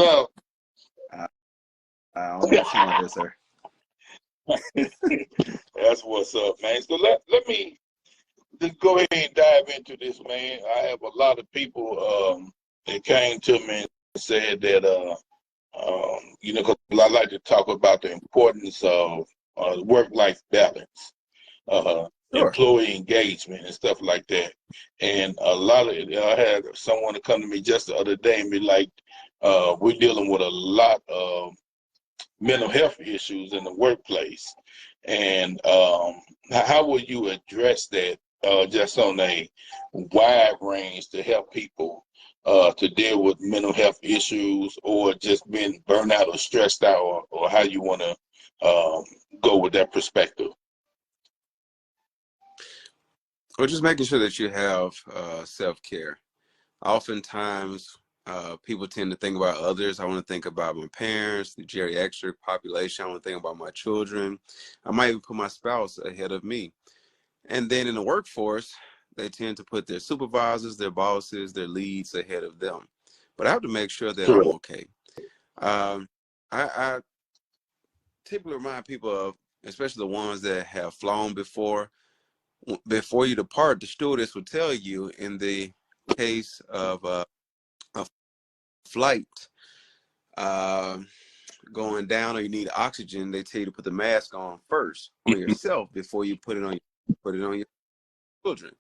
up? I, I don't know something like this, sir. That's what's up, man. So let me just go ahead and dive into this, man. I have a lot of people that came to me and said that because I like to talk about the importance of work-life balance, Sure. employee engagement, and stuff like that. And a lot of I had someone to come to me just the other day and be like, "We're dealing with a lot of mental health issues in the workplace, and how will you address that just on a wide range to help people to deal with mental health issues or just being burnt out or stressed out, or how you want to go with that perspective?" Or just making sure that you have self-care. Oftentimes, people tend to think about others. I want to think about my parents, the geriatric population. I want to think about my children. I might even put my spouse ahead of me. And then in the workforce, they tend to put their supervisors, their bosses, their leads ahead of them. But I have to make sure that I'm Correct. okay. I typically remind people of, especially the ones that have flown before you depart, the stewardess will tell you in the case of a flight going down or you need oxygen, they tell you to put the mask on first on yourself before you put it on your children.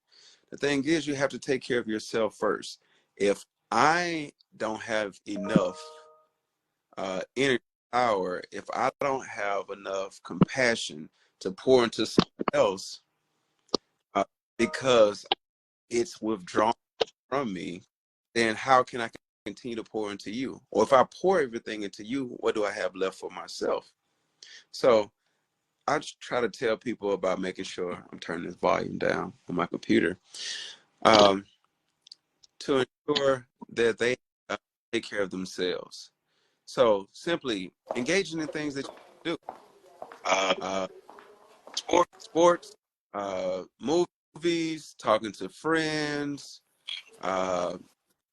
The thing is, you have to take care of yourself first. If I don't have enough energy, power, if I don't have enough compassion to pour into someone else because it's withdrawn from me, then how can I continue to pour into you? Or if I pour everything into you, what do I have left for myself? So I just try to tell people about making sure I'm turning this volume down on my computer to ensure that they take care of themselves. So simply engaging in things that you do. Sports, movies, talking to friends,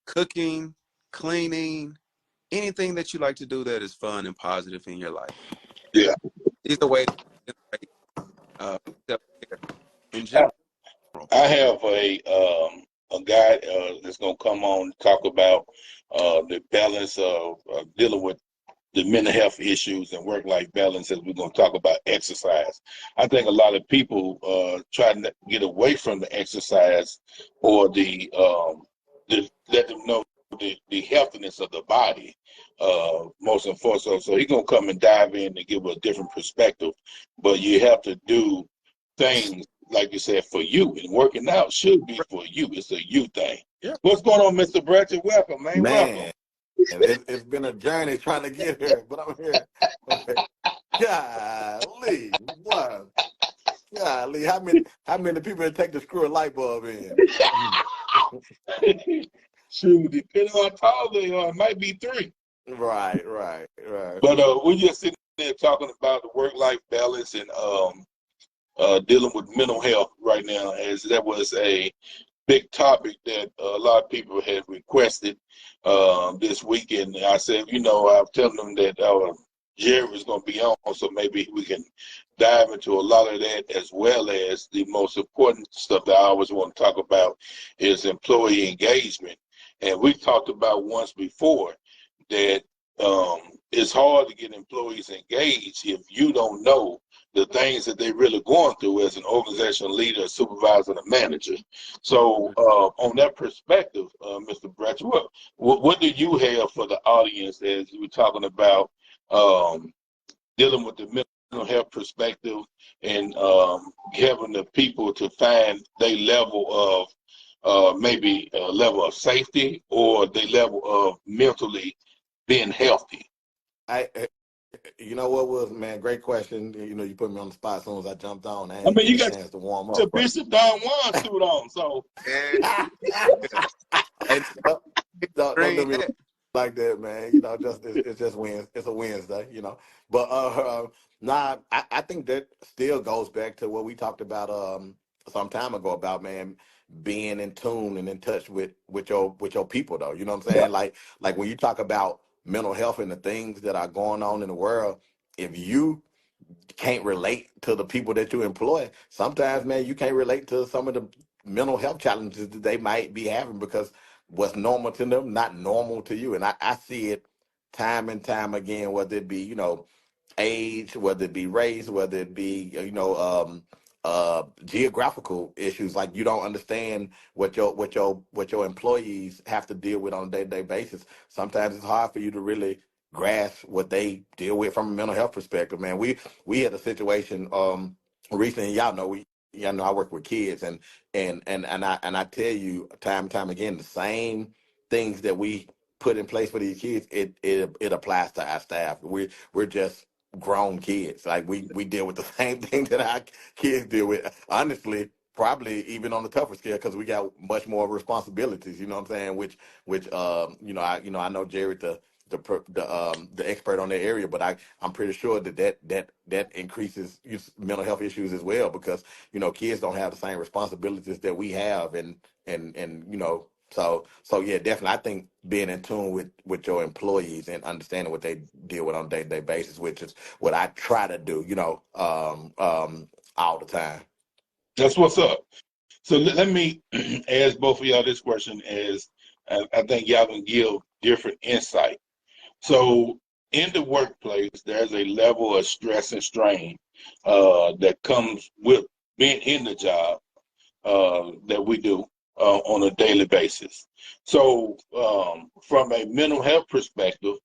cooking, cleaning, anything that you like to do that is fun and positive in your life. Yeah. These are the ways to generate self-care in general. I have a guy that's gonna come on and talk about the balance of dealing with the mental health issues and work-life balance, as we're going to talk about exercise. I think a lot of people try to get away from the exercise or the let them know the healthiness of the body most important. So he's going to come and dive in and give a different perspective. But you have to do things, like you said, for you. And working out should be for you. It's a you thing. Yeah. What's going on, Mr. Bratcher? Welcome, man. Welcome. It's been a journey trying to get here, but I'm here. Golly, what? Golly, how many people take to screw a light bulb in? Shoot, depending on how tall they are, it might be 3. Right. But we're just sitting there talking about the work-life balance and dealing with mental health right now, as that was a big topic that a lot of people have requested this weekend. I said, I was telling them that Jerry was going to be on, so maybe we can dive into a lot of that, as well as the most important stuff that I always want to talk about is employee engagement. And we talked about once before that it's hard to get employees engaged if you don't know the things that they're really going through as an organizational leader, a supervisor, and a manager. So on that perspective, Mr. Bratcher, what do you have for the audience as we're talking about dealing with the mental health perspective and having the people to find their level of maybe a level of safety or their level of mentally being healthy? You know what was, man, great question. You put me on the spot as soon as I jumped on. I I ain't mean, you get a got chance to warm your up. Bishop Don Juan suit on, so. Don't do me like that, man. It's just Wednesday. It's a Wednesday, But I think that still goes back to what we talked about some time ago about, man, being in tune and in touch with your people, though. You know what I'm saying? Like when you talk about mental health and the things that are going on in the world, if you can't relate to the people that you employ, sometimes, man, you can't relate to some of the mental health challenges that they might be having because what's normal to them, not normal to you. And I see it time and time again, whether it be, age, whether it be race, whether it be, geographical issues. Like you don't understand what your employees have to deal with on a day-to-day basis. Sometimes it's hard for you to really grasp what they deal with from a mental health perspective. Man, we had a situation recently. Y'all know I work with kids, and I tell you time and time again, the same things that we put in place for these kids, it applies to our staff. We're just grown kids. Like we deal with the same thing that our kids deal with. Honestly, probably even on the tougher scale because we got much more responsibilities. You know what I'm saying? I know Jared the expert on that area, but I'm pretty sure that increases mental health issues as well because kids don't have the same responsibilities that we have, and so yeah, definitely. I think being in tune with your employees and understanding what they deal with on a day-to-day basis, which is what I try to do, all the time. That's what's up. So let me ask both of y'all this question as I think y'all can give different insight. So in the workplace, there's a level of stress and strain that comes with being in the job that we do on a daily basis. So from a mental health perspective,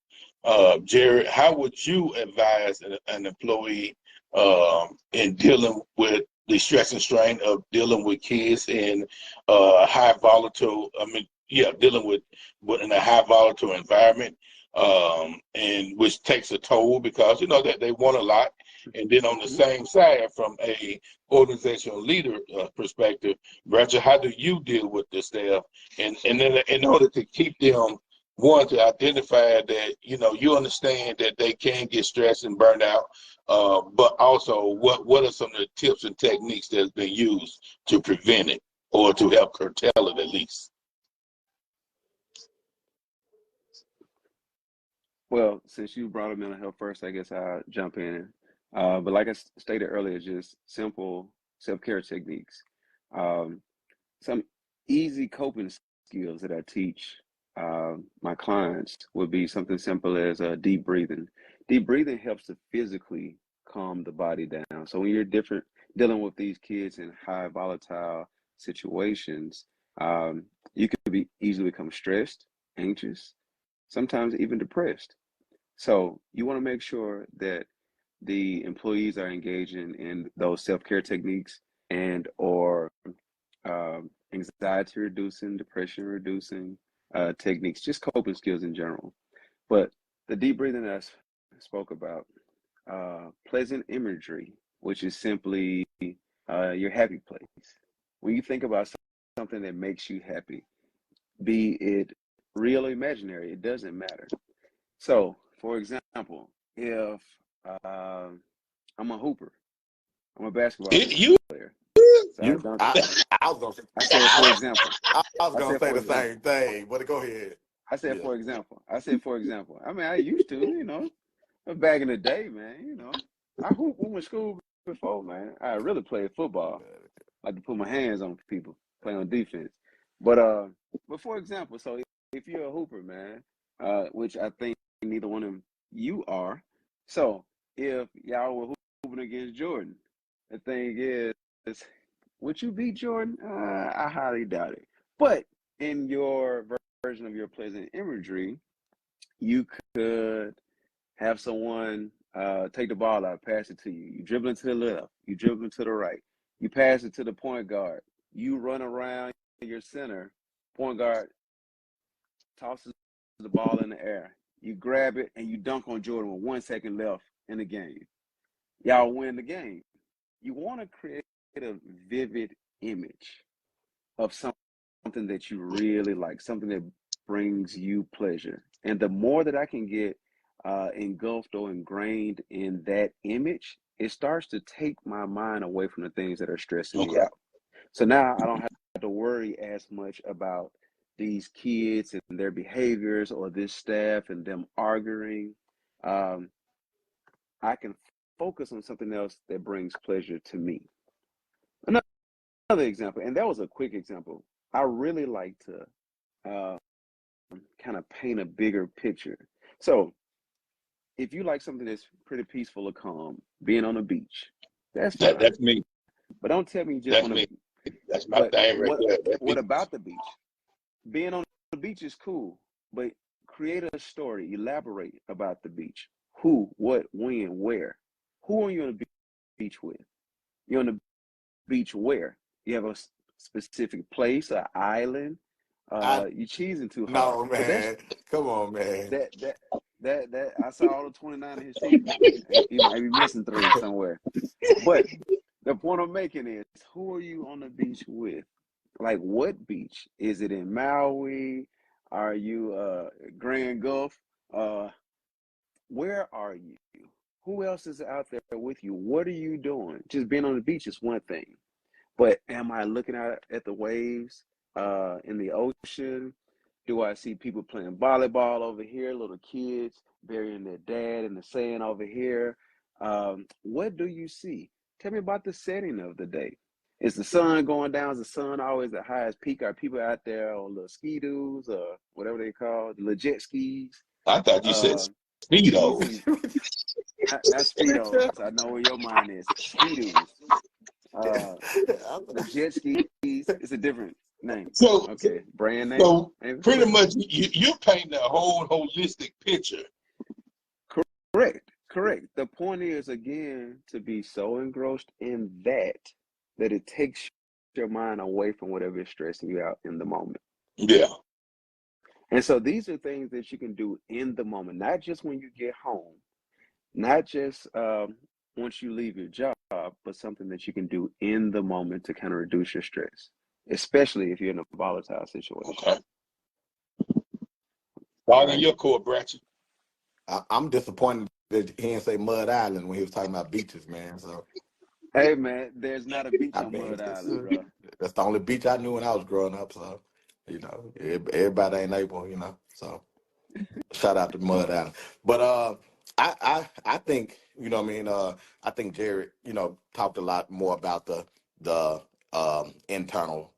Jared, how would you advise an employee in dealing with the stress and strain of dealing with kids in high volatile, dealing with in a high volatile environment, and which takes a toll because that they want a lot. And then on the same side, from a organizational leader perspective, Bratcher, how do you deal with the staff, and then in order to keep them, one, to identify that you understand that they can get stressed and burned out, but also what are some of the tips and techniques that have been used to prevent it or to help curtail it at least? Well, since you brought up mental health first, I guess I'll jump in. But like I stated earlier, just simple self-care techniques. Um, some easy coping skills that I teach my clients would be something simple as deep breathing. Deep breathing helps to physically calm the body down. So when you're dealing with these kids in high volatile situations, you could easily become stressed, anxious, sometimes even depressed. So you want to make sure that the employees are engaging in those self-care techniques and/or anxiety reducing, depression reducing techniques, just coping skills in general. But the deep breathing that I spoke about, pleasant imagery, which is simply your happy place. When you think about something that makes you happy, be it real or imaginary, it doesn't matter. So, for example, if I'm a hooper, I'm a basketball You player. So I You, dunk. I was gonna, I said, for example. I was I gonna said, say for the example. same thing, but go ahead. I said, Yeah. for example. I said, for example. I mean, I used to, back in the day, man. I hooped in school before, man. I really played football. Like to put my hands on people, play on defense. But for example, so if you're a hooper, man, which I think neither one of you are. So if y'all were hooping against Jordan, the thing is, would you beat Jordan? I highly doubt it. But in your version of your pleasant imagery, you could have someone take the ball out, pass it to you. You dribble into the left, you dribble into the right, you pass it to the point guard, you run around your center, point guard tosses the ball in the air. You grab it and you dunk on Jordan with 1 second left in the game. Y'all win the game. You want to create a vivid image of something that you really like, something that brings you pleasure. And the more that I can get engulfed or ingrained in that image, it starts to take my mind away from the things that are stressing me okay? out. So now I don't have to worry as much about these kids and their behaviors, or this staff and them arguing, um, I can focus on something else that brings pleasure to me. Another example, and that was a quick example. I really like to kind of paint a bigger picture. So if you like something that's pretty peaceful or calm, being on the beach, that's fine. That's me. But don't tell me you just That's want me. to. That's my But thing right there. That's what me. about the beach? Being on the beach is cool, but create a story, elaborate about the beach. Who, what, when, where? Who are you on the beach with? You're on the beach where? You have a specific place, an island. I You're cheesing too hard, no, but that's man. Come on, man. that that that I saw all the 29 of his teeth. You might be missing three somewhere. But the point I'm making is, who are you on the beach with? Like, what beach? Is it in Maui? Are you Grand Gulf? Uh, where are you? Who else is out there with you? What are you doing? Just being on the beach is one thing, but am I looking out at the waves in the ocean? Do I see people playing volleyball over here, little kids burying their dad in the sand over here? What do you see? Tell me about the setting of the day. Is the sun going down? Is the sun always the highest peak? Are people out there on little ski-doos or whatever they call the little jet skis? I thought you said Uh, do you speedos. see not speedos? I know where your mind is. Ski-doos. Uh, the jet skis is a different name. So, Okay, brand name so maybe. pretty much you're painting a whole holistic picture. Correct. The point is, again, to be so engrossed in that it takes your mind away from whatever is stressing you out in the moment. Yeah. And so these are things that you can do in the moment, not just when you get home, not just once you leave your job, but something that you can do in the moment to kind of reduce your stress, especially if you're in a volatile situation. Okay. All Dog in right. your court, Bratcher. I'm disappointed that he didn't say Mud Island when he was talking about beaches, man. So Hey man, there's not a beach I on mean, Mud Island, bro. that's the only beach I knew when I was growing up. So everybody ain't able, So shout out to Mud Island. But I think, what I mean, I think Jared, talked a lot more about the internal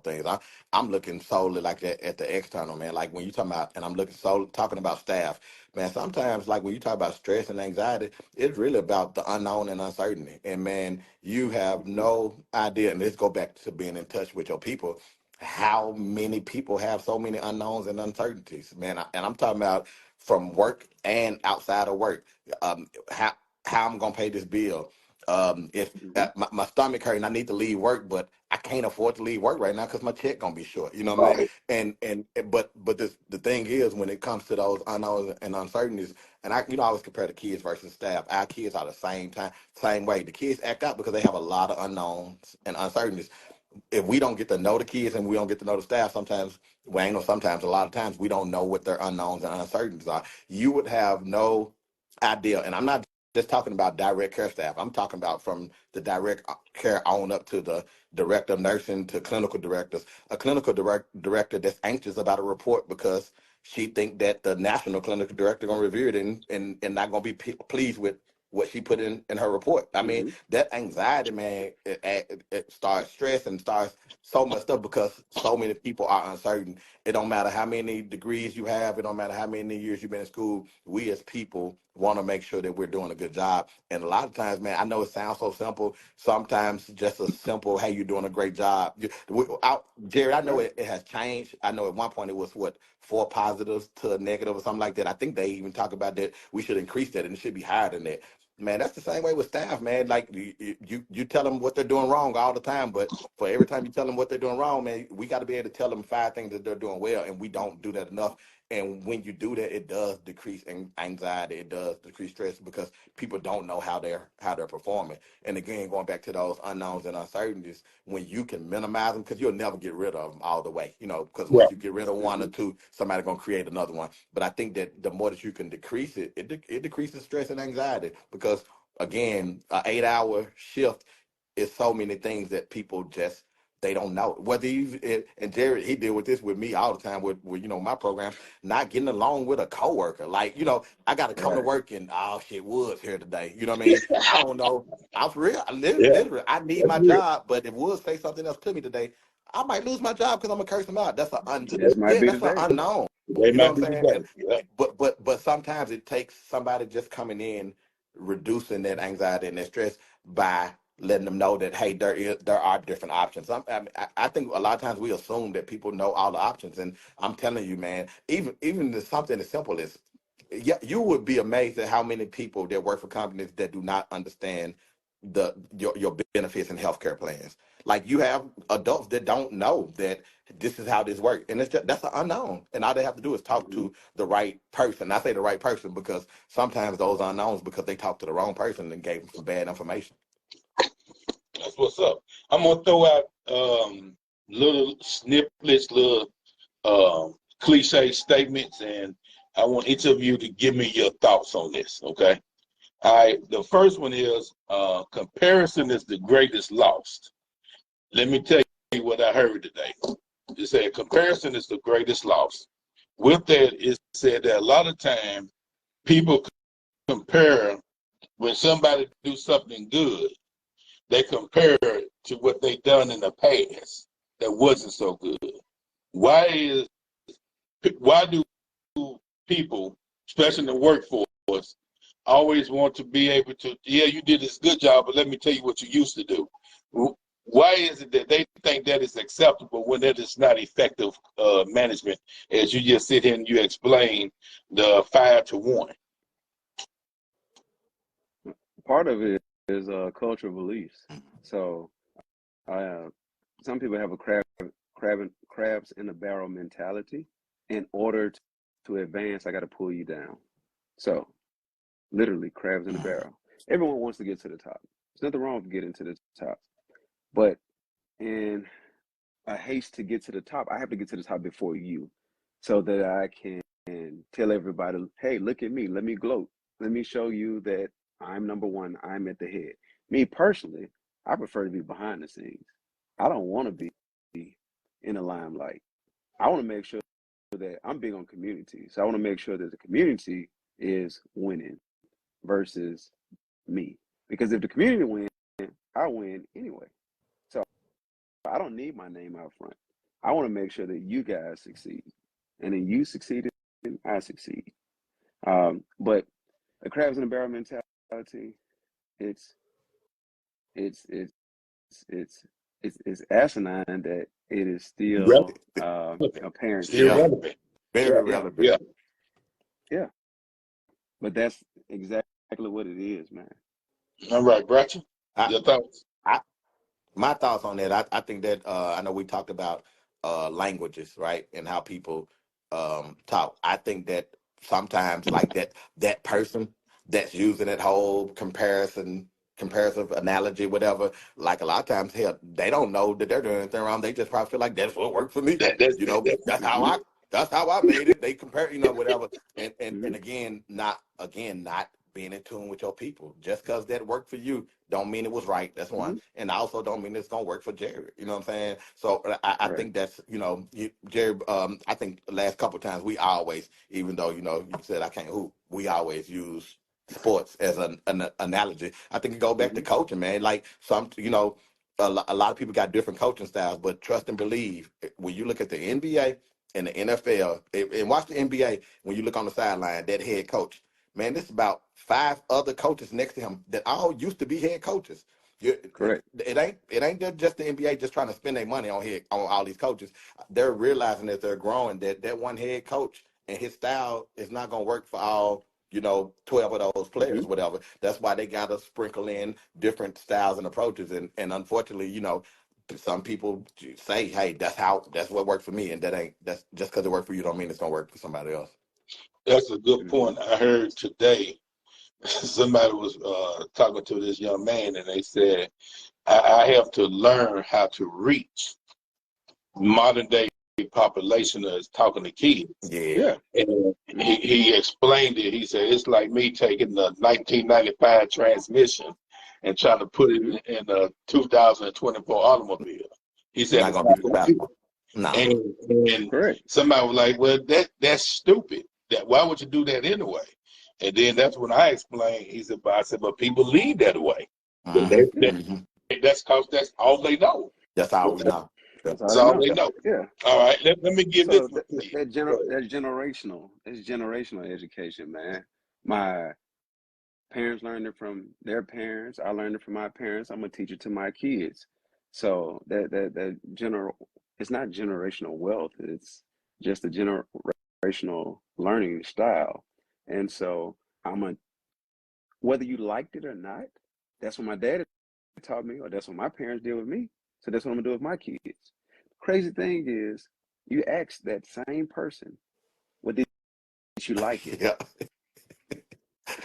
things. I'm looking solely like that at the external, man. Like when you talking about, and I'm looking talking about staff, man. Sometimes like when you talk about stress and anxiety, it's really about the unknown and uncertainty. And man, you have Mm-hmm. no idea. And let's go back to being in touch with your people. How many people have so many unknowns and uncertainties, man? And I'm talking about from work and outside of work. How I'm gonna pay this bill. If Mm-hmm. my stomach hurting, I need to leave work, but I can't afford to leave work right now because my check gonna be short. You know what I mean? Right. But the thing is, when it comes to those unknowns and uncertainties, and I always compare the kids versus staff. Our kids are the same way. The kids act out because they have a lot of unknowns and uncertainties. If we don't get to know the kids and we don't get to know the staff, sometimes, well, ain't no sometimes, a lot of times we don't know what their unknowns and uncertainties are. You would have no idea. And I'm not just talking about direct care staff. I'm talking about from the direct care on up to the director of nursing to clinical directors. A clinical director that's anxious about a report because she think that the national clinical director going to review it and not going to be pleased with what she put in her report. I mean, Mm-hmm. that anxiety, man, it starts stress and starts so much stuff because so many people are uncertain. It don't matter how many degrees you have. It don't matter how many years you've been in school. We as people want to make sure that we're doing a good job. And a lot of times, man, I know it sounds so simple. Sometimes just a simple, hey, you're doing a great job. Jerry, I know Right. it has changed. I know at one point it was what, 4 positives to a negative or something like that. I think they even talk about that we should increase that and it should be higher than that. Man, that's the same way with staff, man. Like you tell them what they're doing wrong all the time, but for every time you tell them what they're doing wrong, man, we got to be able to tell them 5 things that they're doing well, and we don't do that enough. And when you do that, it does decrease anxiety, it does decrease stress because people don't know how they're performing. And again, going back to those unknowns and uncertainties, when you can minimize them, because you'll never get rid of them all the way, because Yeah. once you get rid of one or Mm-hmm. two, somebody's gonna create another one. But I think that the more that you can decrease it, it decreases stress and anxiety because again, an 8-hour shift is so many things that people just they don't know whether and Jared, he deal with this with me all the time with my program, not getting along with a coworker. Like, I got to come to Right. work and oh shit, Woods here today. You know what I mean? I don't know. I'm for real. Yeah, Literally, I need that's my real. job, but if Woods say something else to me today, I might lose my job because I'm gonna curse him out. This might be the That's an day. unknown. They You know might what be I'm saying? today. Yeah. But sometimes it takes somebody just coming in, reducing that anxiety and that stress by letting them know that hey, there are different options. I think a lot of times we assume that people know all the options, and I'm telling you, man, even something as simple as yeah, you would be amazed at how many people that work for companies that do not understand your benefits and healthcare plans. Like you have adults that don't know that this is how this works, and that's an unknown. And all they have to do is talk Mhm. to the right person. I say the right person because sometimes those unknowns because they talked to the wrong person and gave them some bad information. That's what's up. I'm gonna throw out little snippets, little cliche statements, and I want each of you to give me your thoughts on this. Okay. All right. The first one is comparison is the greatest loss. Let me tell you what I heard today. It said comparison is the greatest loss. With that, it said that a lot of times people compare when somebody do something good, they compare it to what they done in the past that wasn't so good. Why do people, especially in the workforce, always want to be able to, yeah, you did this good job, but let me tell you what you used to do. Why is it that they think that is acceptable when that is not effective management, as you just sit here and you explain the 5 to 1? Part of it is cultural beliefs. So uh, some people have a crabs in the barrel mentality. In order to advance, I got to pull you down. So literally crabs in the barrel. Everyone wants to get to the top. There's nothing wrong with getting to the top. But in a haste to get to the top, I have to get to the top before you so that I can tell everybody, hey, look at me. Let me gloat. Let me show you that I'm number one. I'm at the head. Me personally, I prefer to be behind the scenes. I don't want to be in the limelight. I want to make sure that I'm big on community. So I want to make sure that the community is winning versus me. Because if the community wins, I win anyway. So I don't need my name out front. I want to make sure that you guys succeed. And then you succeed and I succeed. But the crabs in the barrel mentality, it's it's it's it's it's asinine that it is still apparent Still today. Yeah, relevant. very Yeah, relevant. Yeah. yeah. But that's exactly what it is, man. All right, Bratcher, I, your thoughts? I my thoughts on that, I think that I know we talked about languages, right, and how people talk. I think that sometimes like that person that's using that whole comparative analogy, whatever, like a lot of times, hell, they don't know that they're doing anything wrong. They just probably feel like that's what worked for me. That's You it. know, That's that's how it. I that's how I made it. They compare, whatever. And Mm-hmm. not being in tune with your people. Just because that worked for you don't mean it was right. That's one. Mm-hmm. And I also don't mean it's gonna work for Jerry. You know what I'm saying? So I Right. think that's Jerry. I think the last couple of times we always, even though you said I can't hoop, we always use sports as an analogy. I think it go back to Mm-hmm. coaching, man. Like a lot of people got different coaching styles, but trust and believe when you look at the NBA and the NFL and watch the NBA, when you look on the sideline, that head coach, man, this is about 5 other coaches next to him that all used to be head coaches. Correct. It ain't just the NBA just trying to spend their money on all these coaches. They're realizing as they're growing that one head coach and his style is not going to work for all 12 of those Mm-hmm. players, whatever. That's why they got to sprinkle in different styles and approaches. And unfortunately, some people say, hey, that's what worked for me, and that's just because it worked for you don't mean it's gonna work for somebody else. That's a good Mm-hmm. point. I heard today somebody was talking to this young man, and they said, I have to learn how to reach modern day population that's talking to kids. Yeah. Yeah. And Mm-hmm. he explained it. He said, it's like me taking the 1995 transmission and trying to put it Mm-hmm. in a 2024 automobile. He You're said not it's gonna not be going to be. successful. No. And Correct. somebody was like, well, that's stupid. That why would you do that anyway? And then that's when I explained. He said, but people lead that way. Yeah. That's because that's all they know. That's all we know. That's all That's they all know. they know. Yeah. All right, let me give this So one to you. that's generational. It's generational education, man. My parents learned it from their parents. I learned it from my parents. I'm gonna teach it to my kids. So that general, it's not generational wealth. It's just a generational learning style. And so I'm a whether you liked it or not, that's what my dad taught me, or that's what my parents did with me. So that's what I'm gonna do with my kids. Crazy thing is, you ask that same person, "Well, did you like it?" Yeah.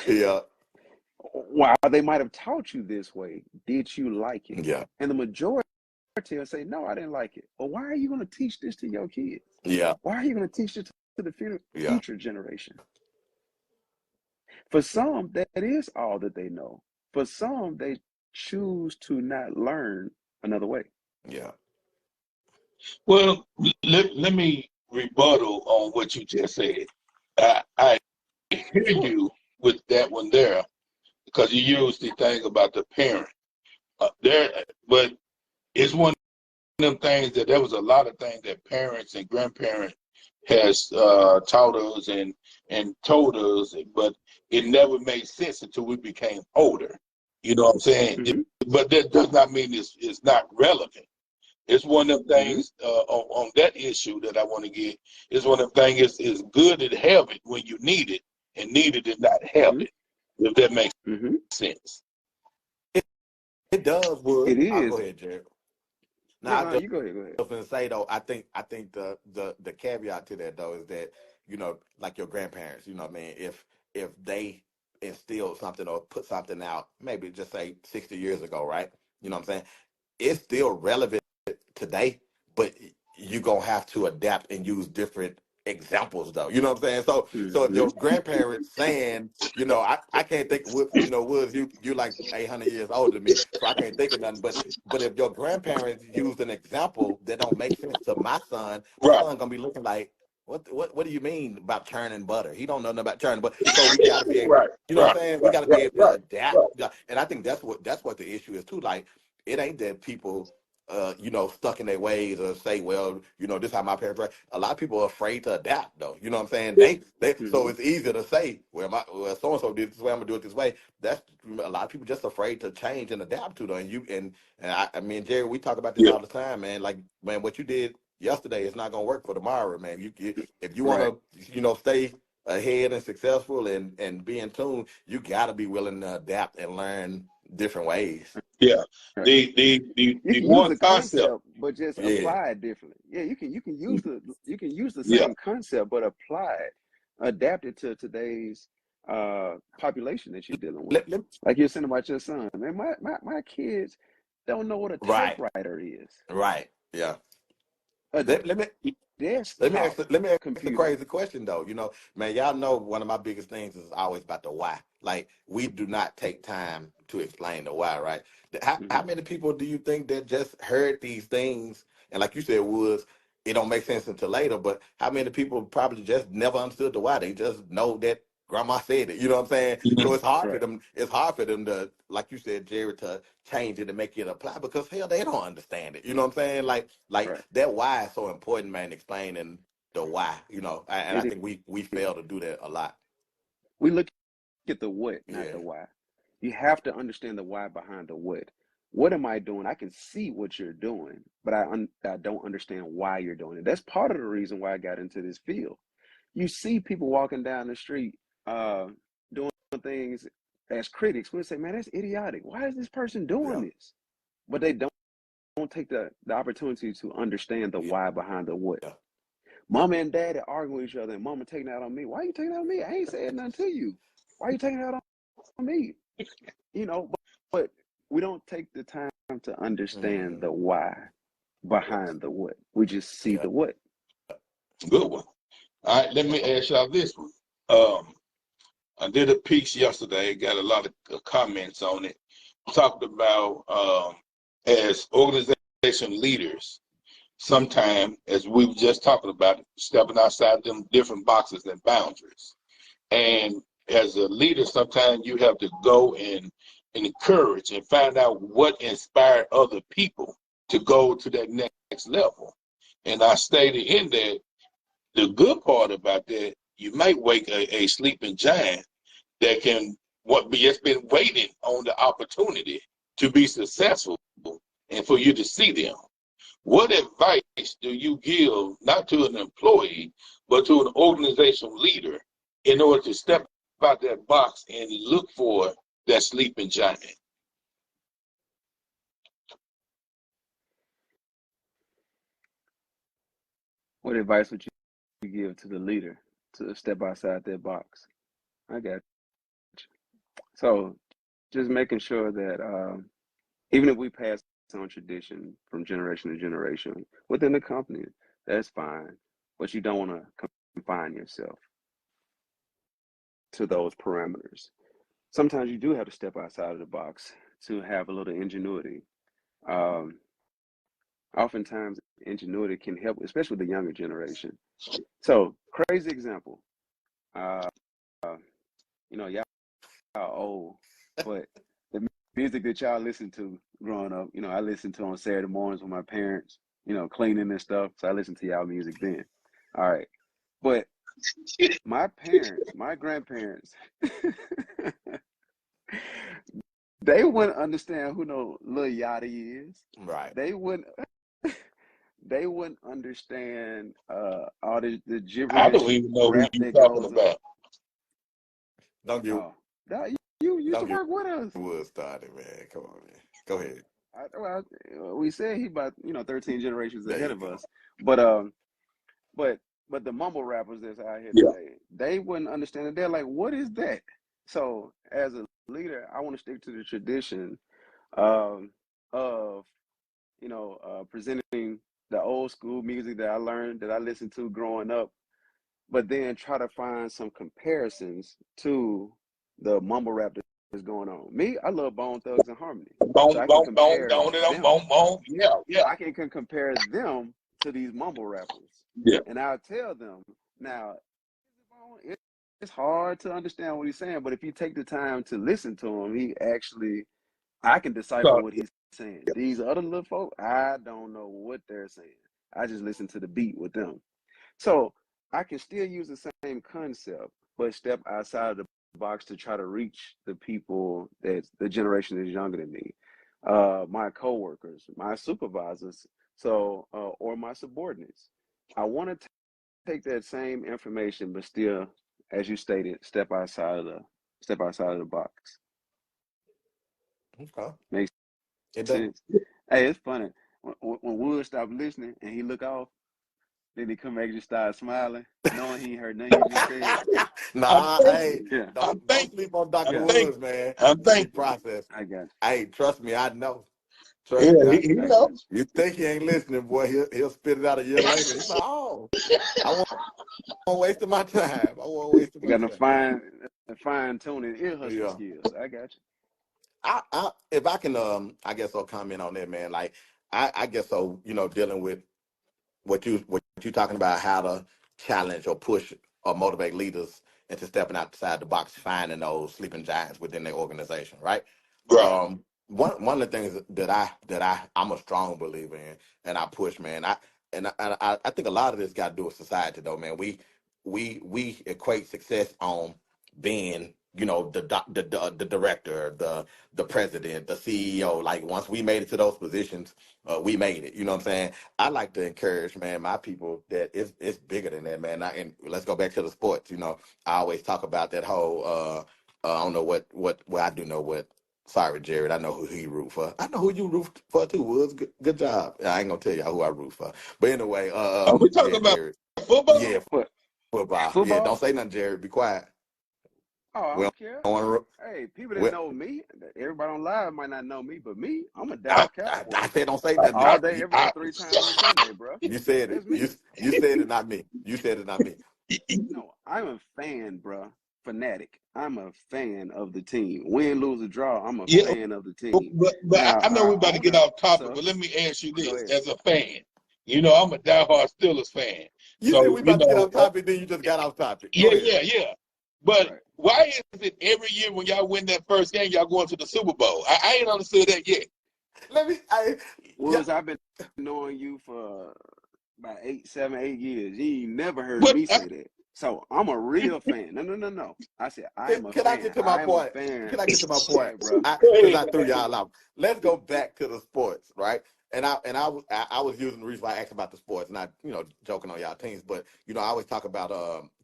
Yeah. While they might have taught you this way, did you like it? Yeah. And the majority will say, "No, I didn't like it." Well, why are you going to teach this to your kids? Yeah. Why are you going to teach this to the Yeah. future generation? For some, that is all that they know. For some, they choose to not learn another way. Yeah. Well, let me rebuttal on what you just said. I hear Sure. you with that one there because you used the thing about the parent there, but it's one of them things that there was a lot of things that parents and grandparents has taught us and told us, but it never made sense until we became older. You know what I'm saying? Mm-hmm. But that does not mean it's not relevant. It's one of them Mm-hmm. things on that issue that I want to get. It's one of them things. It's good to have it when you need it, and need it and not have Mm-hmm. it. If that makes Mm-hmm. sense. It does, Wood. It I'll go is. ahead, Jared. Yeah, Now, I no, just you go ahead. Go ahead. was gonna say though, I think the caveat to that though is that, like your grandparents, what I mean, if they instilled something or put something out, maybe just say 60 years ago, right? You know what I'm saying? It's still relevant today, but you're gonna have to adapt and use different examples though. You know what I'm saying? So if Mm-hmm. your grandparents saying, I can't think of Woods, you like 800 years older than me, so I can't think of nothing. But if your grandparents used an example that don't make sense to my Right, son gonna be looking like, what do you mean about churning butter? He don't know nothing about churning, but so we gotta be able, right, you know what right, I'm saying? We right, gotta be right, able to right, adapt. right. Yeah, and I think that's what the issue is too. Like, it ain't that people stuck in their ways or say, well, this is how my parents were. A lot of people are afraid to adapt though. You know what I'm saying? They so Mm-hmm. it's easier to say, well, so and so did it this way, I'm gonna do it this way. That's a lot of people just afraid to change and adapt to them. And me and Jerry, we talk about this Yeah, all the time, man. Like, man, what you did yesterday is not gonna work for tomorrow, man. If you Right. wanna, stay ahead and successful and be in tune, you gotta be willing to adapt and learn different ways. yeah. Right. You The can use one the concept. concept, but just Yeah. apply it differently. Yeah, you can use the Yeah, same concept, but apply it, adapt it to today's population that you're dealing with. Let, let, Like you're saying about your son, man. My kids don't know what a right. typewriter is, Right. Yeah. a Let, let me desktop let me ask the computer. crazy question though. Man, y'all know one of my biggest things is always about the why. Like, we do not take time to explain the why, right? How Hmm. many people do you think that just heard these things and, like you said, Woods, it don't make sense until later, but how many people probably just never understood the why? They just know that grandma said it. You know what I'm saying? So mhm, Right. it's hard for them to, like you said, Jerry, to change it and make it apply, because hell, they don't understand it. You know what I'm saying? Like Right. that why is so important, man, explaining the why, and I It think we fail to do that a lot. We look at the what, not Yeah. the why. You have to understand the why behind the what. What am I doing? I can see what you're doing, but I don't understand why you're doing it. That's part of the reason why I got into this field. You see people walking down the street doing things as critics. We'll say, man, that's idiotic. Why is this person doing Yeah. this? But they don't take the opportunity to understand the Yeah. why behind the what. Yeah. Mama and daddy arguing with each other, and mama taking out on me. Why are you taking out on me? I ain't saying nothing to you. Why are you taking out on me? But we don't take the time to understand Mhm. the why behind the what. We just see Yeah. the what. good one. All right, let me ask y'all this one. Um, I did a piece yesterday, got a lot of comments on it. Talked about as organizations organization leaders, sometimes, as we were just talking about, stepping outside them different boxes and boundaries. And as a leader, sometimes you have to go and encourage and find out what inspired other people to go to that next level. And I stated in that the good part about that, you might wake a sleeping giant that can what be just been waiting on the opportunity to be successful and for you to see them. What advice do you give not to an employee but to an organizational leader in order to step out that box and look for that sleeping giant? What advice would you give to the leader to step outside their box? I got you. So just making sure that even if we pass on tradition from generation to generation within the company, that's fine. But you don't want to confine yourself to those parameters. Sometimes you do have to step outside of the box to have a little ingenuity. Um, Oftentimes, ingenuity can help, especially the younger generation. So, crazy example. Uh, y'all old, but the music that y'all listened to growing up, I listened to on Saturday mornings with my parents, cleaning and stuff. So I listened to y'all music then. All right. But my parents, my grandparents, they wouldn't understand who no Lil Yachty is. Right. They wouldn't understand all the gibberish. I don't even know who you're talking about. Don't get you used to work with us. Wood started, man. Come on, man. Go ahead. We said he about 13 generations ahead of us, but the mumble rappers that's out here today, they wouldn't understand it. They're like, what is that? So as a leader, I want to stick to the tradition of presenting the old school music that I learned, that I listened to growing up, but then try to find some comparisons to the mumble rap that's going on. Me, I love Bone Thugs and Harmony. So I can compare them. Yeah. I can compare them to these mumble rappers. Yeah. And I'll tell them, now, it's hard to understand what he's saying, but if you take the time to listen to him, I can decipher what he's saying. These other little folk, I don't know what they're saying. I just listen to the beat with them. So I can still use the same concept, but step outside of the box to try to reach the people that's the generation that's younger than me, my coworkers, my supervisors, or my subordinates. I want to take that same information, but still, as you stated, step outside of the box. Okay. Makes sense. Hey, it's funny when Wood stopped listening and he look off. Then he come back and just start smiling, knowing he ain't heard nothing you just said. Don't sleep on Dr. Woods, man. I'm thinking. Process. I got you. Hey, trust me, I know. He knows. You think he ain't listening, boy? He'll spit it out a year later. He's like, oh, I won't waste my time. You got to fine tuning ear hustle skills. I got you. If I can, I guess I'll comment on that, man. Like, I guess so. Dealing with what you talking about, how to challenge or push or motivate leaders into stepping outside the box, finding those sleeping giants within their organization, right? Right. One of the things that I'm a strong believer in, and I push, man. I think a lot of this got to do with society, though, man. We equate success on being, the director, the president, the CEO. Like, once we made it to those positions, we made it. You know what I'm saying? I like to encourage, man, my people that it's bigger than that, man. And let's go back to the sports. I always talk about that whole. I don't know what. Well, I do know what. Sorry, Jared. I know who he root for. I know who you root for too, Woods. Good job. I ain't gonna tell y'all who I root for. But anyway, are we talking about Jared. football? Yeah, football. Yeah, don't say nothing, Jared. Be quiet. Oh, I don't care. Hey, people that know me, everybody on live might not know me, but me, I'm a Dallas Cowboy. I said don't say nothing. All day, every day, 3 times on Sunday, bro. You said it. You said it, not me. You said it, not me. No, I'm a fan, bro, fanatic. I'm a fan of the team. Win, lose, or draw, I'm a Yeah, fan of the team. but Now, I know we're our about to get owner, off topic, sir, but let me ask you go this: ahead. as a fan, you know, I'm a diehard Steelers fan, You said so we you about to get know, off topic, then you just got off topic. Go yeah, ahead. yeah, yeah. But Right. why is it every year when y'all win that first game, y'all going to the Super Bowl? I ain't understood that yet. Let me. Yeah. Woods, I've been knowing you for about 8 years. You ain't never heard But me say that. So I'm a real fan. No. I said I am a Can I fan. get to my I am a point? fan. Can I get to my Go point? ahead, bro. Because I threw y'all out. Let's go back to the sports, right? I was using the reason why I asked about the sports, not joking on y'all teams, but I always talk about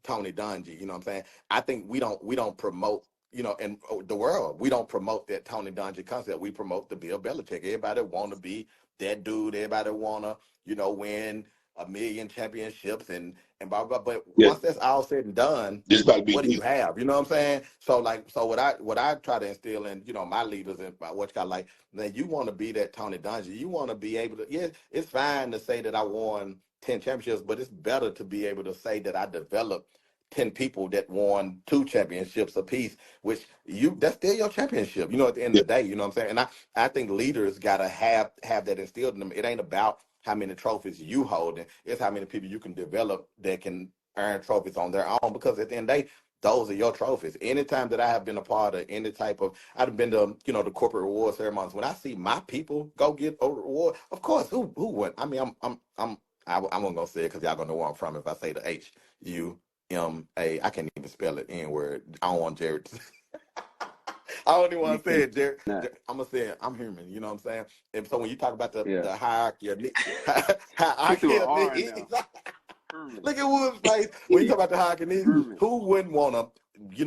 Tony Dungy. You know what I'm saying? I think we don't promote in the world, we don't promote that Tony Dungy concept. We promote the Bill Belichick. Everybody want to be that dude. Everybody want to win a million championships and blah blah. But yeah, once that's all said and done, this about to be what do good. you have? You know what I'm saying? So what I try to instill in my leaders and what you got, like, man, you want to be that Tony Dungy. You want to be able to. Yeah, it's fine to say that I won 10 championships, but it's better to be able to say that I developed 10 people that won 2 championships apiece, which that's still your championship. At the end Yeah, of the day, you know what I'm saying? And I think leaders gotta have that instilled in them. It ain't about how many trophies you holding. It's how many people you can develop that can earn trophies on their own, because at the end of the day, those are your trophies. Anytime that I have been a part of any type of, I've been to, the corporate reward ceremonies. When I see my people go get a reward, of course, who wouldn't? I mean, I'm gonna say it because y'all gonna know where I'm from. If I say the HUMA, I can't even spell it N word. I don't want Jared. I don't even You want to say can it, Jared. not. I'm gonna say it. I'm human. You know what I'm saying? And so when you talk about Yeah. the hierarchy of He threw hierarchy an of R in needs. there. Herman. Look at Wood's face when you talk about the hockey needs. Herman. Who wouldn't want to?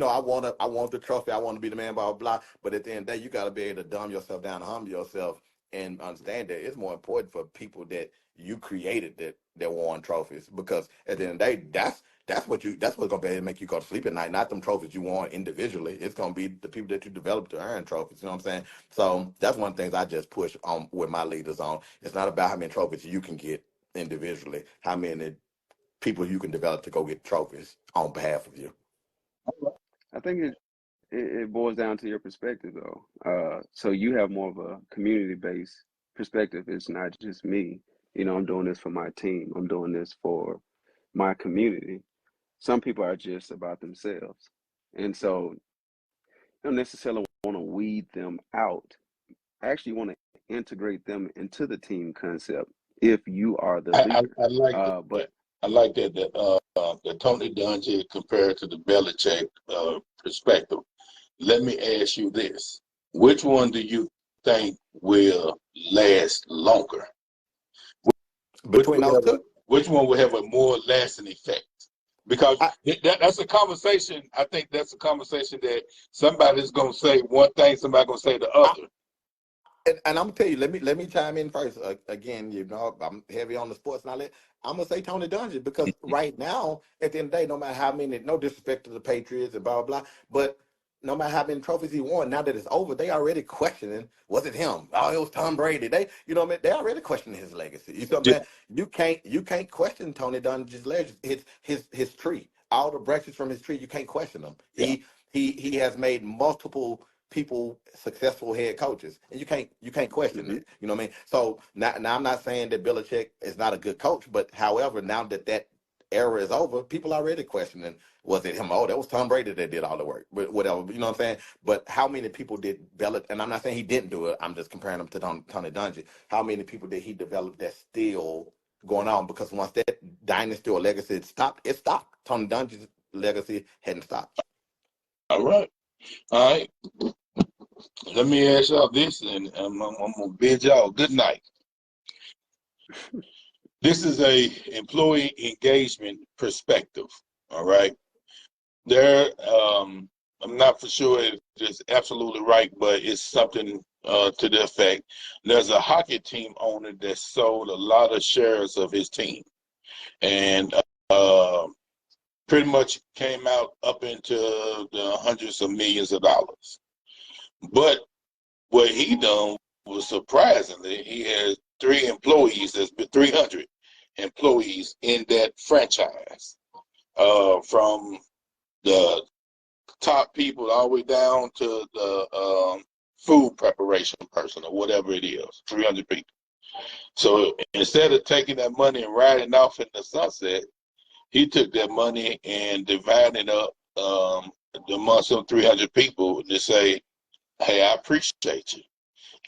I want the trophy. I want to be the man. Blah blah blah. But at the end of the day, you got to be able to dumb yourself down, humble yourself, and understand that it's more important for people that you created that won trophies. Because at the end of the day, that's what's gonna be able to make you go to sleep at night. Not them trophies you won individually. It's gonna be the people that you developed to earn trophies. You know what I'm saying? So that's one of the things I just push on with my leaders on. It's not about how many trophies you can get individually, how many people you can develop to go get trophies on behalf of you. I think it boils down to your perspective, though. So you have more of a community-based perspective. It's not just me. I'm doing this for my team. I'm doing this for my community. Some people are just about themselves, and so you don't necessarily want to weed them out. I actually want to integrate them into the team concept if you are the leader. I like But that. I like that the Tony Dungy compared to the Belichick perspective. Let me ask you this: which one do you think will last longer? Which Between will those have a two, which one will have a more lasting effect? Because I, that's a conversation. I think that's a conversation that somebody's gonna say one thing, somebody's gonna say the I other. and I'm gonna tell you, let me chime in first. Again, I'm heavy on the sports knowledge. I'm gonna say Tony Dungy because right now, at the end of the day, no matter how many, no disrespect to the Patriots and blah blah blah, but no matter how many trophies he won, now that it's over, they already questioning, was it him? Oh, it was Tom Brady. You know what I mean? They already questioning his legacy. You know what I'm Yeah, saying? You can't question Tony Dungy's legacy, his tree. All the branches from his tree, you can't question them. yeah. He has made multiple people successful head coaches, and you can't question mhm. that. You know what I mean? So now I'm not saying that Belichick is not a good coach, but however, now that era is over, people are already questioning, was it him? Oh, that was Tom Brady that did all the work, but whatever. You know what I'm saying? But how many people did Belichick? And I'm not saying he didn't do it. I'm just comparing him to Tony Dungy. How many people did he develop that's still going on? Because once that dynasty or legacy stopped, it stopped. Tony Dungy's legacy hadn't stopped. All right. All right. Let me ask y'all this, and I'm gonna bid y'all good night. This is a employee engagement perspective. All right. There, I'm not for sure if it's absolutely right, but it's something to the effect. There's a hockey team owner that sold a lot of shares of his team, and uh, pretty much came out up into the hundreds of millions of dollars. But what he done was surprisingly, he has 3 employees. There's been 300 employees in that franchise, from the top people all the way down to the food preparation person or whatever it is, 300 people. So instead of taking that money and riding off in the sunset, he took that money and divided it up amongst some 300 people to say, hey, I appreciate you.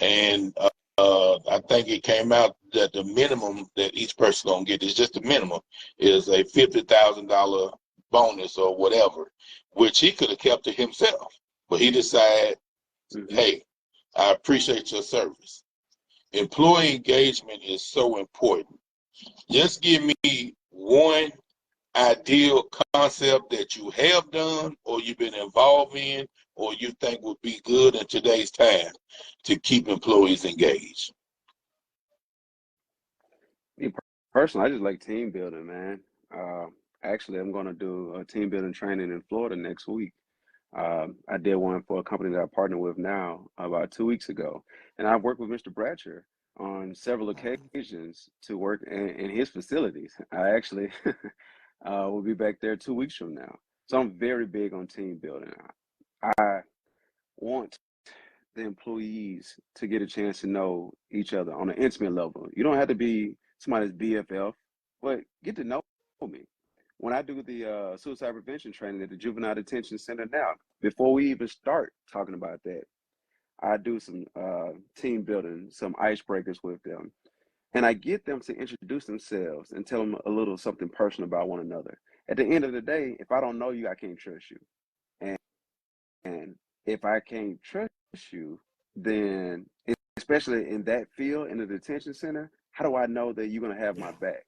And I think it came out that the minimum that each person gonna get is just the minimum is a $50,000 bonus or whatever, which he could have kept to himself. But he decided, hey, I appreciate your service. Employee engagement is so important. Just give me one ideal concept that you have done or you've been involved in or you think would be good in today's time to keep employees engaged. Me personally, I just like team building, man. Actually, I'm going to do a team building training in Florida next week. I did one for a company that I partner with now about 2 weeks ago, and I've worked with Mr. Bratcher on several occasions to work in his facilities. I actually will be back there 2 weeks from now. So I'm very big on team building. I want the employees to get a chance to know each other on an intimate level. You don't have to be somebody's BFF, but get to know me. When I do the suicide prevention training at the Juvenile Detention Center now, before we even start talking about that, I do some team building, some icebreakers with them. And I get them to introduce themselves and tell them a little something personal about one another. At the end of the day, if I don't know you, I can't trust you. And if I can't trust you, then especially in that field, in the detention center, how do I know that you're going to have my back?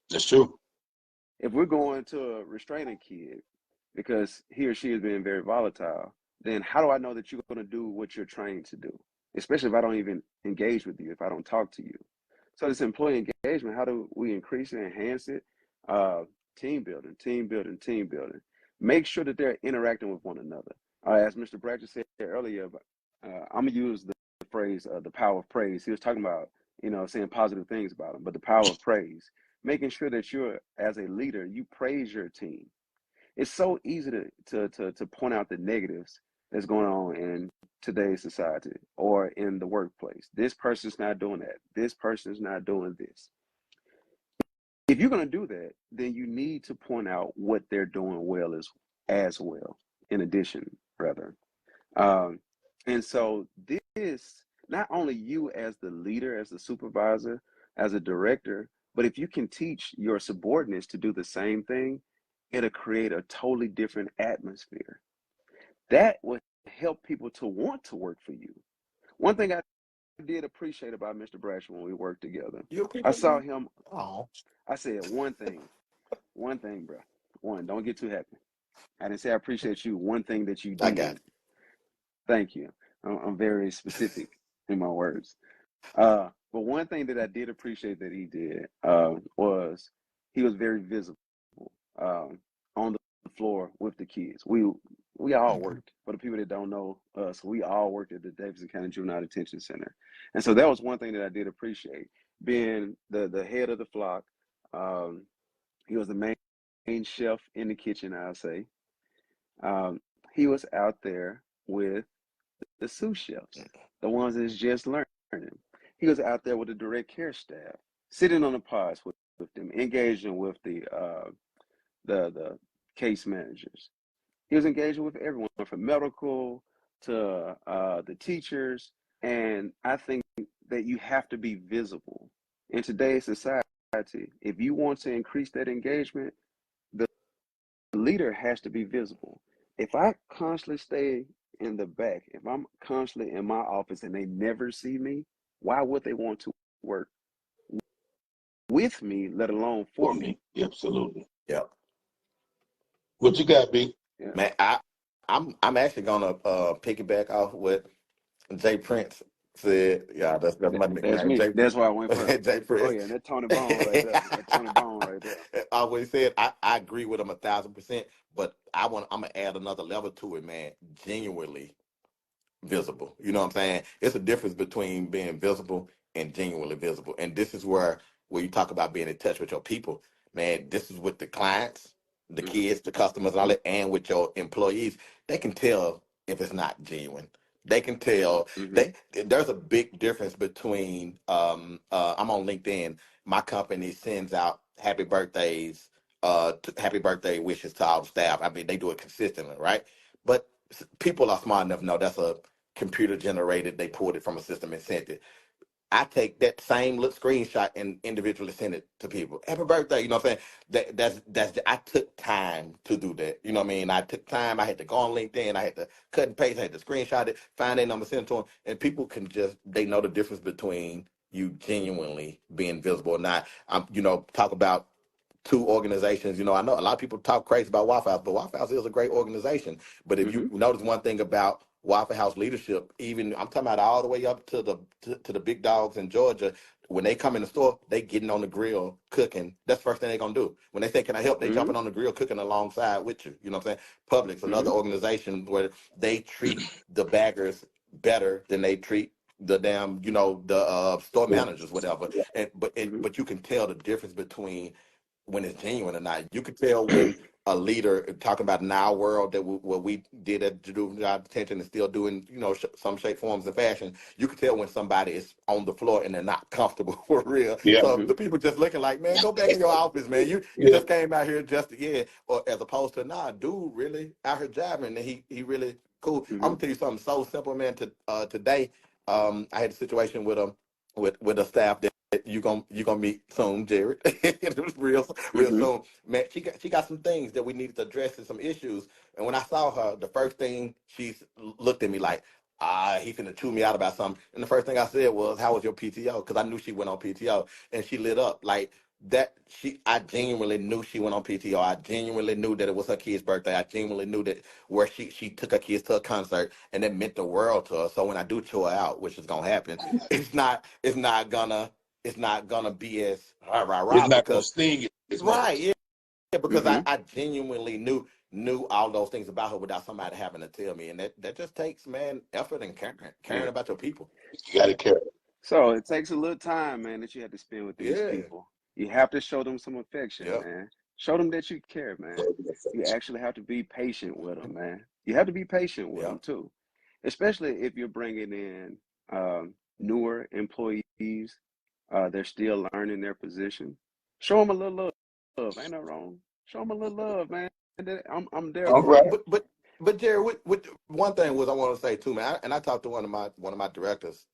That's true. If we're going to a restraining kid because he or she is being very volatile, then how do I know that you're going to do what you're trained to do? Especially if I don't even engage with you, if I don't talk to you. So this employee engagement, how do we increase it, enhance it? Team building, team building, team building. Make sure that they're interacting with one another. As Mr. Bratcher said earlier, I'm going to use the phrase, the power of praise. He was talking about, saying positive things about them, but the power of praise, making sure that you're, as a leader, you praise your team. It's so easy to point out the negatives that's going on in today's society or in the workplace. This person's not doing that. This person's not doing this. If you're going to do that, then you need to point out what they're doing well as well, in addition, rather. And so this, not only you as the leader, as the supervisor, as a director, but if you can teach your subordinates to do the same thing, it'll create a totally different atmosphere. That would help people to want to work for you. One thing I did appreciate about Mr. Bratcher when we worked together, I saw him. Oh, I said one thing, bro. One, don't get too happy. I didn't say I appreciate you. One thing that you I got did. it. Thank you. I'm very specific in my words. But one thing that I did appreciate that he did was he was very visible on the floor with the kids. We all worked. For the people that don't know us, we all worked at the Davidson County Juvenile Detention Center, and so that was one thing that I did appreciate. Being the head of the flock, he was the main chef in the kitchen. I'll say he was out there with the sous chefs, the ones that's just learning. He was out there with the direct care staff, sitting on the pods with them, engaging with the case managers. He was engaging with everyone from medical to the teachers. And I think that you have to be visible. In today's society, if you want to increase that engagement, the leader has to be visible. If I constantly stay in the back, if I'm constantly in my office and they never see me, why would they want to work with me, let alone for me? Absolutely. Yep. What you got, B? Yeah. Man, I'm actually gonna piggyback off what Jay Prince said. Yeah, that's my That's nickname, me. Jay That's why I went first. Jay Oh Prince. yeah, and that Tony Bone right there. That Tony Bone right there. I always said I agree with him 1,000%, but I'm gonna add another level to it, man. Genuinely visible. You know what I'm saying? It's a difference between being visible and genuinely visible. And this is where you talk about being in touch with your people, man. This is with the clients. the Mm-hmm. kids, the customers, and all that, and with your employees, they can tell if it's not genuine. They can tell. Mm-hmm. There's a big difference between I'm on LinkedIn. My company sends out happy birthday wishes to all the staff. I mean, they do it consistently, right? But people are smart enough to know that's a computer generated. They pulled it from a system and sent it. I take that same little screenshot and individually send it to people. Happy birthday, you know what I'm saying? That's I took time to do that. You know what I mean? I took time. I had to go on LinkedIn. I had to cut and paste. I had to screenshot it, find their number, send it to them, and people can just they know the difference between you genuinely being visible or not. Talk about two organizations. I know a lot of people talk crazy about Waffle House, but Waffle House is a great organization. But if Mm-hmm. you notice one thing about Waffle House leadership, even I'm talking about all the way up to the big dogs in Georgia, when they come in the store, they getting on the grill cooking. That's the first thing they gonna do. When they say, "Can I help?" They Mm-hmm. jumping on the grill cooking alongside with you. You know what I'm saying? Publix, another Mm-hmm. organization where they treat the baggers better than they treat the damn, the store managers, whatever. Mm-hmm. But you can tell the difference between when it's genuine or not. You could tell when a leader talking about in our world that what we did at juvenile detention and still doing, some shape, forms, and fashion. You could tell when somebody is on the floor and they're not comfortable for real. Yeah. So Mm-hmm. the people just looking like, man, go back in your office, man. You Yeah. just came out here just or as opposed to nah, dude, really out here driving and he really cool. I'm Mm-hmm. gonna tell you something so simple, man. Today, I had a situation with with a staff that you gonna meet soon, Jared. It was real Mm-hmm. soon, man. She got some things that we needed to address and some issues. And when I saw her, the first thing she looked at me like, he finna chew me out about something. And the first thing I said was, "How was your PTO?" Because I knew she went on PTO, and she lit up like that. I genuinely knew she went on PTO. I genuinely knew that it was her kid's birthday. I genuinely knew that where she took her kids to a concert, and it meant the world to her. So when I do chew her out, which is gonna happen, it's not gonna be as rah rah It's rah not gonna because sting it as right, much. yeah, because Mm-hmm. I genuinely knew all those things about her without somebody having to tell me, and that just takes, man, effort and caring Yeah. about your people. You gotta care. So it takes a little time, man, that you have to spend with these Yeah, people. You have to show them some affection, yeah, man. Show them that you care, man. You actually have to be patient with them, man. You have to be patient with yeah. them too, especially if you're bringing in newer employees. They're still learning their position. Show them a little love. Ain't no wrong. Show them a little love, man. I'm there All for right. you. But Jerry, one thing was I want to say too, man. I talked to one of my directors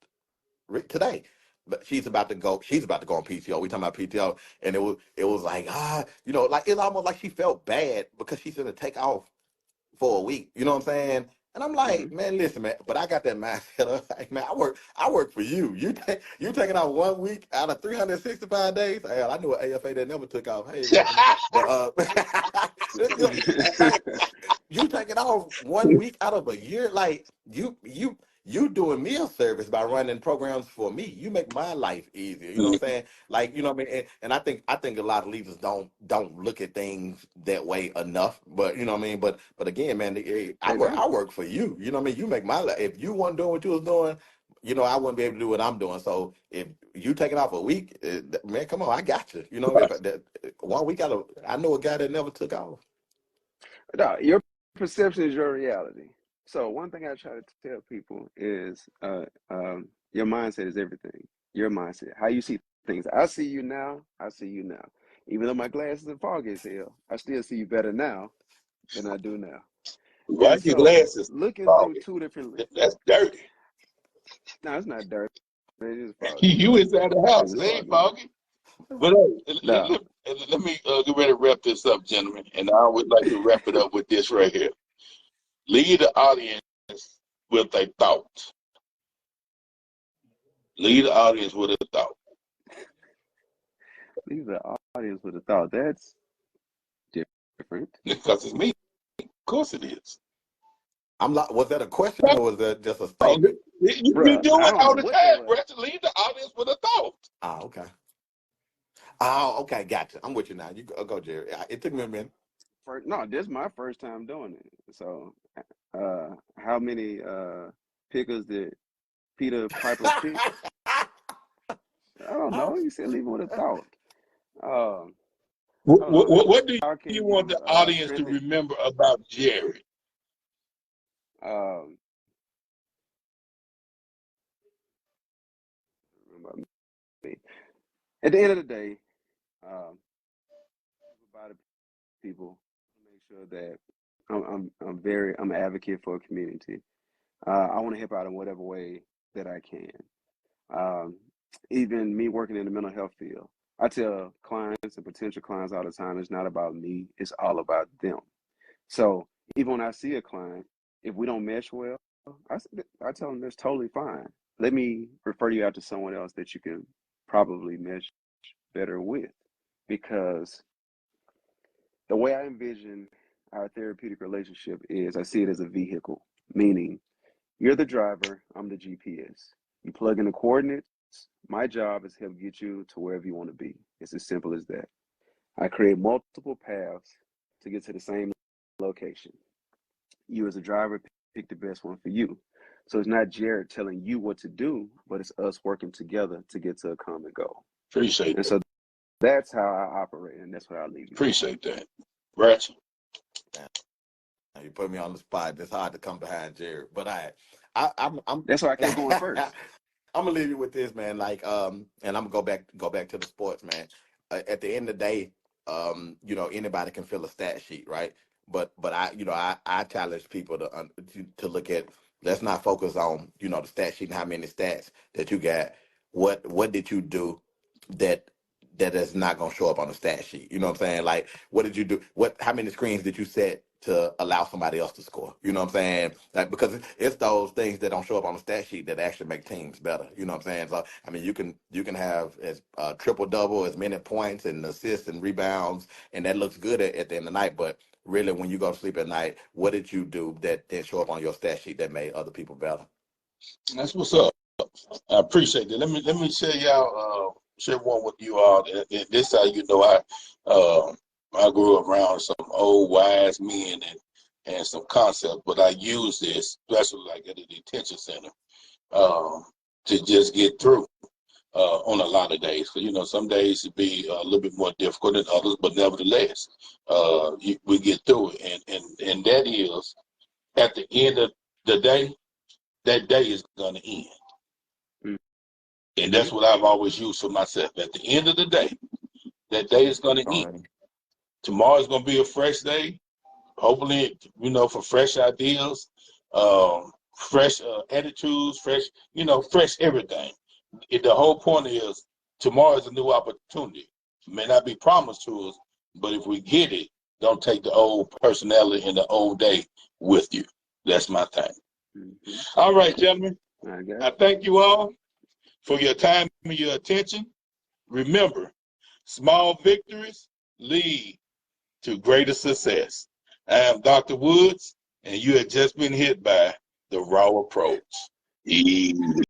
today. But she's about to go. She's about to go on PTO. We talking about PTO, and it was like like it's almost like she felt bad because she's gonna take off for a week. You know what I'm saying? And I'm Hmm. like, man, listen, man. But I got that mindset of like, man, I work for you. You taking out 1 week out of 365 days. Hell, I knew an AFA that never took off. Hey, man. But like you taking off 1 week out of a year, like you doing me a service by running programs for me. You make my life easier. You know what I'm saying? Like, you know what I mean? And I think a lot of leaders don't look at things that way enough. But you know what I mean? But again, man, I They work don't. I work for you. You know what I mean? You make my life. If you weren't doing what you was doing, I wouldn't be able to do what I'm doing. So if you taking off a week, man, come on, I got you. You know, if that 1 week out of, I know a guy that never took off. No, your perception is your reality. So one thing I try to tell people is your mindset is everything. Your mindset, how you see things. I see you now. I see you now. Even though my glasses are foggy as hell, I still see you better now than I do now. Why And your so glasses looking through foggy? two different. That's dirty. No, it's not dirty. It is foggy. You inside the It's house. It just ain't foggy. foggy. But hey, No. let me get ready to wrap this up, gentlemen. And I would like to wrap it up with this right here. Leave the audience with a thought. Leave the audience with a thought. Leave the audience with a thought. That's different. Because it's me. Of course it is. I'm like, was that a question or was that just a statement? You Bruh, do I it don't all know the what that time, was. Bratcher. Leave the audience with a thought. Oh, okay. Oh, okay, gotcha. I'm with you now. You go, Jerry. It took me a minute. No, this is my first time doing it. So, how many pickers did Peter Piper pick? I don't know. You said leave it with a thought. Um, What do How can you want you the audience to strengthen? remember about Jerry? Um, remember me. At the end of the day, about the people, make sure that I'm an advocate for a community. I want to help out in whatever way that I can. Um, Even me working in the mental health field, I tell clients and potential clients all the time, it's not about me, it's all about them. So even when I see a client, if we don't mesh well, I tell them that's totally fine. Let me refer you out to someone else that you can probably mesh better with. Because the way I envision our therapeutic relationship is I see it as a vehicle, meaning you're the driver, I'm the GPS. You plug in the coordinates. My job is to help get you to wherever you want to be. It's as simple as that. I create multiple paths to get to the same location. You as a driver pick the best one for you. So it's not Jared telling you what to do, but it's us working together to get to a common goal. Appreciate And that. so that's how I operate, and that's what I'll leave you with. Appreciate that. Bratcher. You put me on the spot. It's hard to come behind Jared, but I'm That's why I kept going first. I'm gonna leave you with this, man. Like, and I'm gonna go back to the sports, man. At the end of the day, anybody can fill a stat sheet, right? But I challenge people to look at. Let's not focus on the stat sheet and how many stats that you got. What did you do that is not gonna show up on the stat sheet? You know what I'm saying? Like, what did you do? How many screens did you set to allow somebody else to score? You know what I'm saying? Like, because it's those things that don't show up on the stat sheet that actually make teams better. You know what I'm saying? So I mean, you can have as triple double, as many points and assists and rebounds, and that looks good at the end of the night. But really, when you go to sleep at night, what did you do that didn't show up on your stat sheet that made other people better? That's what's up. I appreciate that. Let me share y'all share one with you all. This how you know I grew up around some old wise men and some concepts, but I use this, especially like at the detention center, to just get through on a lot of days. So, some days it be a little bit more difficult than others, but nevertheless, we get through it. And that is at the end of the day, that day is going to end. And that's what I've always used for myself. At the end of the day, that day is going to end. Tomorrow is going to be a fresh day. Hopefully, for fresh ideas, fresh attitudes, fresh everything. The whole point is tomorrow is a new opportunity. It may not be promised to us, but if we get it, don't take the old personality and the old day with you. That's my thing. All right, gentlemen. I thank you all for your time and your attention. Remember, small victories lead to greater success. I am Dr. Woods, and you have just been hit by the R.A.W approach. Easy.